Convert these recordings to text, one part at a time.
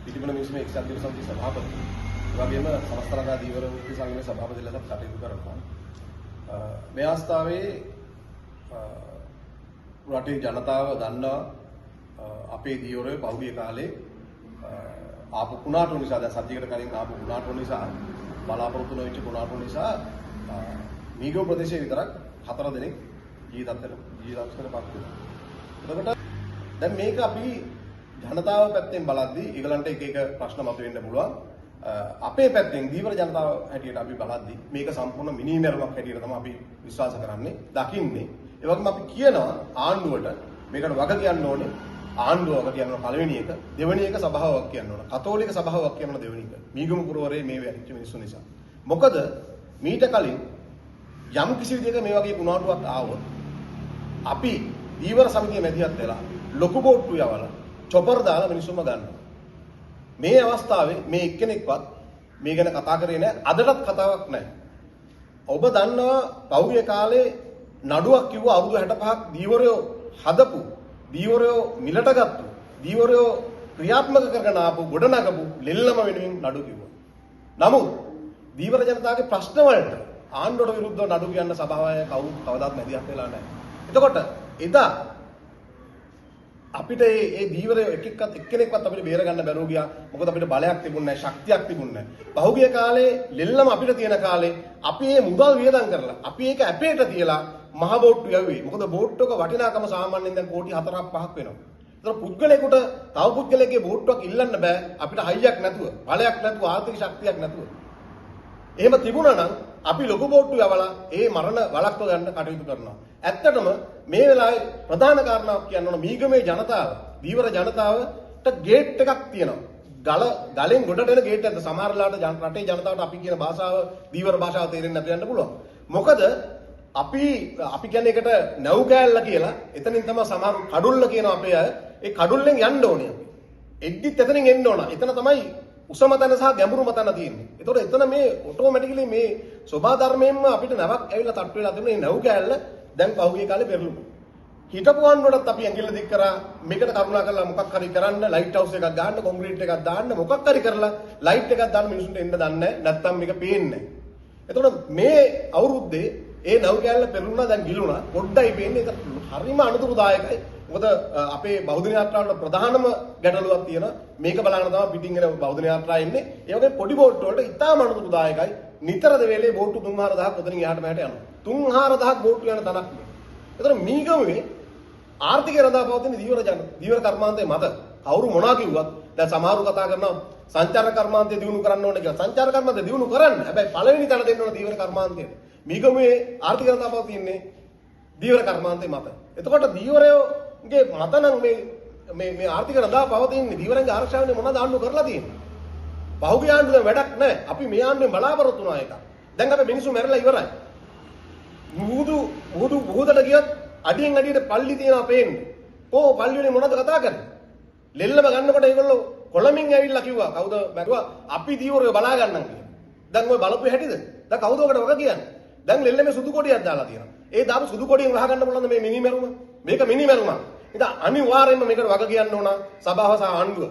පිටිපන මිනිස්සු එක්සත් දින සමිතියේ සභාපති. ඒ වගේම සමස්ත ලංකා ධීවර වෘත්ති සංගමයේ සභාපති ලෙසත් කටයුතු කරනවා. මේ අවස්ථාවේ රටේ ජනතාව දන්නා අපේ ධීවරය පහුගිය කාලේ ආපු කුණාටු නිසා දැන් සත්‍යයකට කලින් ආපු කුණාටු නිසා බලාපොරොත්තු නොවෙච්ච කුණාටු නිසා මීගොව ප්‍රදේශයේ විතරක් 4 දෙනෙක් ජීවිතයටපත් වුණා. එතකොට දැන් මේක අපි ජනතාව පැත්තෙන් බලද්දී ඒගලන්ට එක ප්‍රශ්න මතුවෙන්න පුළුවන්. අපේ පැත්තෙන් දීවර ජනතාව හැටියට අපි බලද්දී මේක සම්පූර්ණ මිනිමෙරුමක් හැටියට තමයි අපි විශ්වාස කරන්නේ, දකින්නේ. ඒ වගේම අපි කියනවා ආණ්ඩුවට මේකට වග කියන්න ඕනේ. ආණ්ඩුව වග කියනවා පළවෙනි එක, දෙවෙනි එක සභාවක් කියන්න ඕන. කතෝලික සභාවක් කියනවා දෙවෙනි එක. මීගම පුරවරේ මේ වැටිච්ච මිනිස්සු නිසා. මොකද මීට කලින් යම් කිසි විදිහක මේ වගේ කුණාටුවක් ආවොත් අපි දීවර සමිතිය මැදිහත් වෙලා ලොකු බෝට්ටු යවලා චොපර් දාලා මිනිස්සුන්ව ගන්නවා. මේ අවස්ථාවේ මේ එක්කෙනෙක්වත් මේ ගැන කතා කරේ නැහැ. අදටත් කතාවක් නැහැ. ඔබ දන්නවා පහුගිය කාලේ නඩුවක් කිව්වා අවුරුදු 65ක් දීවරයෝ හදපු, දීවරයෝ මිලට ගත්තු, දීවරයෝ ක්‍රියාත්මක කරගෙන ආපු ගොඩනගපු ලෙල්ලම වෙනුවෙන් නඩු කිව්වා. නමුත් දීවර ජනතාවගේ ප්‍රශ්න වලට ආණ්ඩුවට විරුද්ධව නඩු කියන්න සභාවේ කවදාවත් මැදිහත් වෙලා නැහැ. එතකොට එදා අපිට මේ දීවරය එක්කෙනෙක්වත් අපිට බේර ගන්න බැරුව ගියා. මොකද අපිට බලයක් තිබුණේ නැහැ, ශක්තියක් තිබුණේ නැහැ. පහුගිය කාලේ ලෙල්ලම අපිට තියෙන කාලේ අපි මේ මුදල් වියදම් කරලා අපි ඒක ඇපේට තියලා මහ බෝට්ටු යවුවේ. මොකද බෝට්ටුවක වටිනාකම සාමාන්‍යයෙන් දැන් කෝටි 4ක් 5ක් වෙනවා. ඒතර පුද්ගලයෙකුට තව පුද්ගලයෙක්ගේ බෝට්ටුවක් ඉල්ලන්න බෑ අපිට හයියක් නැතුව, බලයක් නැතුව, ආර්ථික ශක්තියක් නැතුව. එහෙම තිබුණා නම් අපි ලොකු බෝට්ටු යවලා ඒ මරණ වළක්ව ගන්න කටයුතු කරනවා. ඇත්තටම මේ වෙලාවේ ප්‍රධාන කාරණාවක් කියන්න ඕන මීගමේ ජනතාව, දීවර ජනතාවට ගේට් එකක් තියෙනවා. ගලෙන් ගොඩට එන ගේට් එකක්. සමහරලාට රටේ ජනතාවට අපි කියන භාෂාව දීවර භාෂාව තේරෙන්නේ නැති යන්න පුළුවන්. මොකද අපි කියන්නේ එකට නැව් කෑල්ල කියලා. එතනින් තමයි සමහර කඩුල්ල කියන අපේ අය. ඒ කඩුල්ලෙන් යන්න ඕනේ අපි. එද්දිත් එතනින් එන්න ඕන. එතන තමයි උසම තැන සහ ගැඹුරුම තැන තියෙන්නේ. ඒතකොට එතන මේ ඔටෝමැටිකලි මේ සෝභා ධර්මයෙන්ම අපිට නැවක් ඇවිල්ලා තට්ටු වෙලා තිබුණේ මේ නැව් කෑල්ල දැන් පහුගිය කාලේ පෙරළුණා. හිටපු ආණ්ඩුවටත් අපි ඇඟිල්ල දික් කරා මේකට කරුණා කරලා මොකක් හරි කරන්න, ලයිට් හවුස් එකක් දාන්න, කොන්ක්‍රීට් එකක් දාන්න, මොකක් හරි කරලා ලයිට් එකක් දාන්න මිනිස්සුන්ට එන්න දන්නේ නැහැ. නැත්තම් මේක පේන්නේ නැහැ. එතකොට මේ අවුරුද්දේ ඒ නැව් කෑල්ල පෙරළුණා දැන් ගිලුණා. පොඩ්ඩයි පේන්නේ. ඒක හරිම අනුතුරුදායකයි. මොකද අපේ බෞද්ධ යාත්‍රාවල ප්‍රධානම ගැටලුවක් තියෙනවා. මේක බලන්න තමයි පිටින් එන බෞද්ධ යාත්‍රා එන්නේ. ඒ වගේ පොඩි බෝට් වලට ඉතාම අනුතුරුදායකයි. නිතරද වෙලේ බෝට්ටු 3-4000ක් උතනින් එහාට මෙහාට යනවා. 3-4000ක් බෝට්ටු යන තනක් නේ. ඒතර මීගමේ ආර්ථිකය රඳා පවතින දීවර කර්මාන්තයේ මත කවුරු මොනවා කිව්වත් දැන් සමහරු කතා කරනවා සංචාරක කර්මාන්තය දියුණු කරන්න ඕනේ කියලා. සංචාරක කර්මාන්තය දියුණු කරන්න. හැබැයි පළවෙනි තැන දෙන්න ඕන දීවර කර්මාන්තයට. මීගමේ ආර්ථිකය රඳා පවතින්නේ දීවර කර්මාන්තයේ මත. එතකොට දීවරයෝගේ මත නම් මේ ආර්ථික රඳා පවතින්නේ දීවරයන්ගේ ආරක්ෂාවෙන් මොනවද ආණ්ඩුව කරලා තියෙන්නේ? පහුගිය ආණ්ඩුවේ වැඩක් නැහැ. අපි මේ ආණ්ඩුවෙන් බලාපොරොත්තු වුණා එක. දැන් අපි මිනිස්සු මැරලා ඉවරයි. මුහුදට ගියොත් අඩියෙන් අඩියට පල්ලි තියනවා පේන්නේ. පල්ලි වලින් මොනවද කතා කරන්නේ? ලෙල්ලම ගන්නකොට ඒගොල්ලෝ කොළමින් ඇවිල්ලා කිව්වා කවුද මැරුවා අපි දීවරයෝ බලා ගන්නම් කියලා. දැන් ඔය බලපු හැටිද? දැන් කවුද ඔකට වග කියන්නේ? දැන් ලෙල්ලමේ සුදු කොටියක් දාලා තියෙනවා. ඒ දාපු සුදු කොටියෙන් වහගන්න පුළුවන්ද මේ මිනි මැරුම? මේක මිනි මැරුමක්. ඉතින් අනිවාර්යයෙන්ම මේකට වග කියන්න ඕන සභාව සහ ආණ්ඩුව.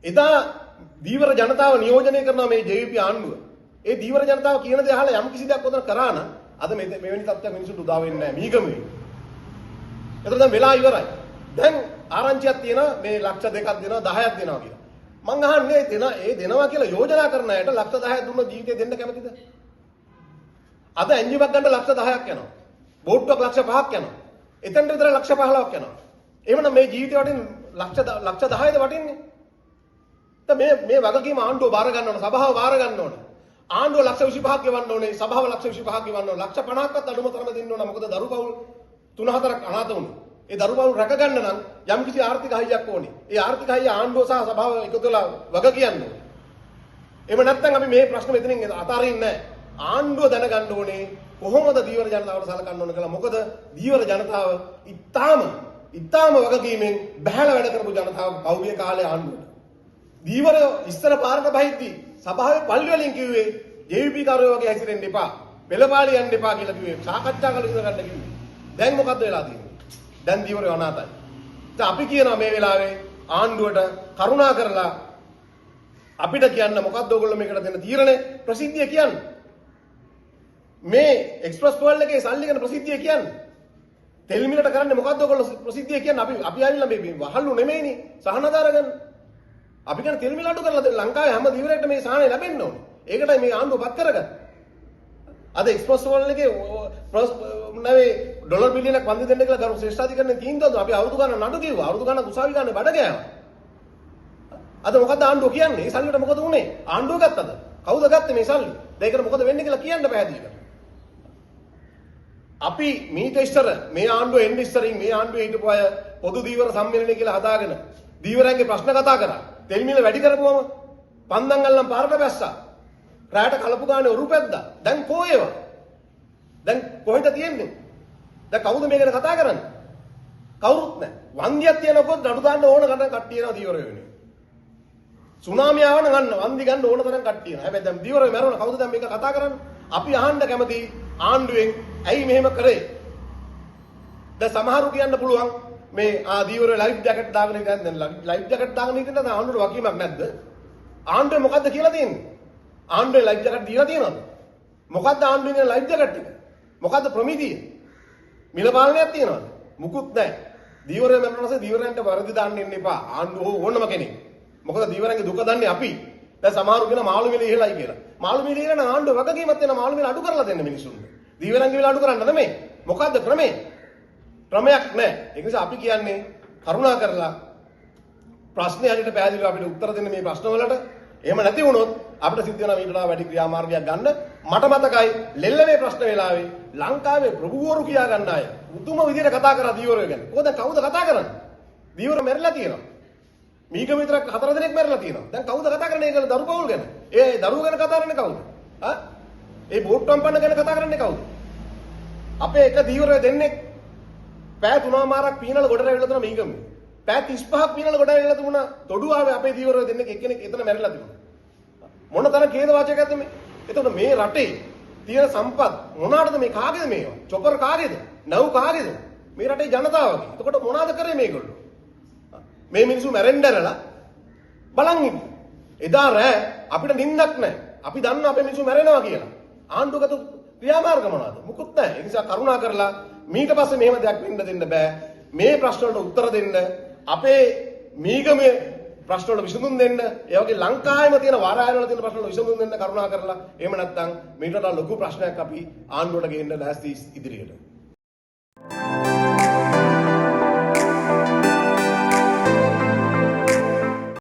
එදා දීවර ජනතාව නියෝජනය කරනවා මේ JVP ආණ්ඩුව. ඒ දීවර ජනතාව කියන දේ අහලා යම් කිසි දෙයක් උදන් කරා නම් අද මෙවැනි තත්ත්වයක් මිනිසුන්ට උදා වෙන්නේ නැහැ මීගමේ. ඒතර දැන් වෙලා ඉවරයි. දැන් ආරංචියක් තියෙනවා මේ ලක්ෂ 2ක් දෙනවා 10ක් දෙනවා කියලා. මං අහන්නේ දෙනවා කියලා යෝජනා කරන අයට ලක්ෂ 10ක් දුන්න ජීවිතේ දෙන්න කැමතිද? අද එන්ජිමක් ගන්න ලක්ෂ 10ක් යනවා. බෝට්ටුවක් ලක්ෂ 5ක් යනවා. එතනට විතර ලක්ෂ 15ක් යනවා. එහෙමනම් මේ ජීවිතේ වටින් ලක්ෂ 10ද වටින්නේ? මේ වගකීම ආණ්ඩුව බාර ගන්න ඕන, සභාව බාර ගන්න ඕන. ආණ්ඩුව ලක්ෂ 25ක් ගෙවන්න ඕනේ, සභාව ලක්ෂ 25ක් ගෙවන්න ඕනේ. ලක්ෂ 50ක්වත් අඩුම තරම දෙන්න ඕන. මොකද දරු පවුල් 3-4ක් අනාථ වුණා. ඒ දරු පවුල් රැක ගන්න නම් යම් කිසි ආර්ථික හයියක් ඕනේ. ඒ ආර්ථික හයිය ආණ්ඩුව සහ සභාව එකතු වෙලා වග කියන්නේ. එහෙම නැත්නම් අපි මේ ප්‍රශ්න මෙතනින් අතාරින්නේ නැහැ. ආණ්ඩුව දැනගන්න ඕනේ කොහොමද දීවර ජනතාවට සලකන්න ඕන කියලා. මොකද දීවර ජනතාව ඉතාම වගකීමෙන් බහැලා වැඩ කරපු ජනතාව පෞද්ගලික කාලේ ආණ්ඩුවට. දීවර ඉස්සර පාරට බහිද්දි සභාවේ පල්ලි වලින් කිව්වේ JVP කාර්යය වගේ හැසිරෙන්න එපා. පෙළපාලි යන්න එපා කියලා කිව්වේ. සාකච්ඡා කරලා ඉඳ ගන්න කිව්වේ. දැන් මොකද්ද වෙලා තියෙන්නේ? දැන් දීවරය අනාතයි. දැන් අපි කියනවා මේ වෙලාවේ ආණ්ඩුවට කරුණා කරලා අපිට කියන්න මොකක්ද ඔයගොල්ලෝ මේකට දෙන තීරණය ප්‍රසිද්ධිය කියන්නේ. මේ එක්ස්ප්‍රස් පර්ල් එකේ සල්ලි ගැන ප්‍රසිද්ධිය කියන්නේ. තෙල් මිලට කරන්නේ මොකද්ද ඔයගොල්ලෝ ප්‍රසිද්ධිය කියන්නේ? අපි ආවිල්ලා මේ වහල්ලු නෙමෙයිනේ සහනදාර ගන්න. අපි කියන තෙල් මිල අඩු කරලා දෙන්න ලංකාවේ හැම දීවරයකටම මේ සහනය ලැබෙන්න ඕනේ. ඒකටයි මේ ආණ්ඩුව පත් කරගත්තේ. අද එක්ස්ප්‍රස් පර්ල් එකේ නැවේ ඩොලර් බිලියනක් වන්දි දෙන්න කියලා ගරු ශ්‍රේෂ්ඨාධිකරණය තීන්දුව දුන්නා. අපි අවුරුදු ගණන් නඩු කිව්වා. අවුරුදු ගණන් උසාවි ගන්න බඩ ගෑවා. අද මොකද්ද ආණ්ඩුව කියන්නේ? මේ සල්ලිට මොකද උනේ? ආණ්ඩුව ගත්තද? කවුද ගත්තේ මේ සල්ලි? ඒකට මොකද වෙන්නේ කියලා කියන්න පැහැදිලිව. අපි මීට ඉස්සර මේ ආණ්ඩුව එන්න ඉස්සරින් මේ ආණ්ඩුවේ හිටපු අය පොදු දීවර සම්මේලනය කියලා හදාගෙන දීවරයන්ගේ ප්‍රශ්න කතා කරා. තෙල් මිල වැඩි කරපුවම පන්දන් අල්ලන් පාරට බැස්සා. රාට කලපු ගානේ ඔරු පැද්දා. දැන් කොහේව? දැන් කොහෙද තියෙන්නේ? දැන් කවුද මේ ගැන කතා කරන්නේ? කවුරුත් නැහැ. වන්දියක් තියනකොත් නඩු දාන්න ඕන ගන්න කට්ටිය එනවා දීවර වෙන්නේ. සුනාමිය ආවම ගන්න වන්දි ගන්න ඕන තරම් කට්ටිය එනවා. හැබැයි දැන් දීවර මැරුණා කවුද දැන් මේක කතා කරන්නේ? අපි අහන්න කැමති ආණ්ඩුවෙන් ඇයි මෙහෙම කරේ? දැන් සමහරු කියන්න පුළුවන් මේ දීවර ලයිෆ් ජැකට් දාගෙන ඉඳන් දැන් ලයිෆ් ජැකට් දාගෙන ඉඳන් ආණ්ඩුවට වකීමක් නැද්ද? ආණ්ඩුවේ මොකද්ද කියලා තියෙන්නේ? ආණ්ඩුවේ ලයිෆ් ජැකට් දීලා තියෙනවද? මොකද්ද ආණ්ඩුවේ ලයිෆ් ජැකට් එක? මොකද්ද ප්‍රමිතිය? මිල පාලනයක් තියෙනවද? මුකුත් නැහැ. දීවරය මැරුණාසේ දීවරයන්ට වරදි දාන්න එන්න එපා. ආණ්ඩුව ඕනම කෙනෙක්. මොකද දීවරයන්ගේ දුක දන්නේ අපි. දැන් සමහරු කියන මාළු මිල ඉහළයි කියලා. මාළු මිල ඉහළ නම් ආණ්ඩුව වගකීමක් තියෙන මාළු මිල අඩු කරලා දෙන්න මිනිසුන්ට. දීවරයන්ගේ මිල අඩු කරන්න නෙමෙයි. මොකද්ද ක්‍රමේ? ක්‍රමයක් නැහැ. ඒ නිසා අපි කියන්නේ කරුණා කරලා ප්‍රශ්නේ හරියට පැහැදිලිව අපිට උත්තර දෙන්න මේ ප්‍රශ්න වලට. එහෙම නැති වුණොත් අපිට සිද්ධ වෙනවා ඊට වඩා වැඩි ක්‍රියාමාර්ගයක් ගන්න. මට මතකයි ලෙල්ලමේ ප්‍රශ්න වෙලාවේ ලංකාවේ ප්‍රභූවරු කියා ගන්න අය උතුම විදිහට කතා කරා දීවරය ගැන. කොහොමද කවුද කතා කරන්නේ? දීවර මැරිලා තියෙනවා. මීග විතරක් 4 දෙනෙක් මැරිලා තියෙනවා. දැන් කවුද කතා කරන්නේ ඒගොල්ලෝ දරු පවුල් ගැන? ඒ දරුවෝ ගැන කතා කරන්නේ කවුද? ඒ බෝට්ටම් පන්න ගැන කතා කරන්නේ කවුද? අපේ එක දීවරය දෙන්නේ පෑ 3මාරක් පීනල ගොඩට ඇවිල්ලා තුන මීගමේ. පෑ 35ක් පීනල ගොඩට ඇවිල්ලා තිබුණා. තොඩුවාවේ අපේ දීවරය දෙන්නේ එක්කෙනෙක් එතන මැරිලා තිබුණා. මොන තරම් ඛේද වාචකයක්ද මේ? එතකොට මේ රටේ තියෙන සම්පත් මොනවාටද මේ කාගේද මේවා? චොපර් කාගේද? නැව් කාගේද? මේ රටේ ජනතාවගේ. එතකොට මොනවාද කරේ මේගොල්ලෝ? මේ මිනිස්සු මැරෙන්නදලා බලන් ඉන්න. එදා රෑ අපිට නිින්දක් නැහැ. අපි දන්නා අපේ මිනිස්සු මැරෙනවා කියලා. ආණ්ඩුවගත ක්‍රියාමාර්ග මොනවාද? මුකුත් නැහැ. ඒ නිසා කරුණා කරලා මීට පස්සේ මෙහෙම දෙයක් වෙන්න දෙන්න බෑ. මේ ප්‍රශ්න වලට උත්තර දෙන්න අපේ මීගමේ ප්‍රශ්න වලට විසඳුම් දෙන්න, ඒ වගේ ලංකාවේම තියෙන වාරායන වල තියෙන ප්‍රශ්න වලට විසඳුම් දෙන්න කරුණා කරලා. එහෙම නැත්නම් මීට වඩා ලොකු ප්‍රශ්නයක් අපි ආණ්ඩුවට ගේන්න ලෑස්ති ඉදිරියට.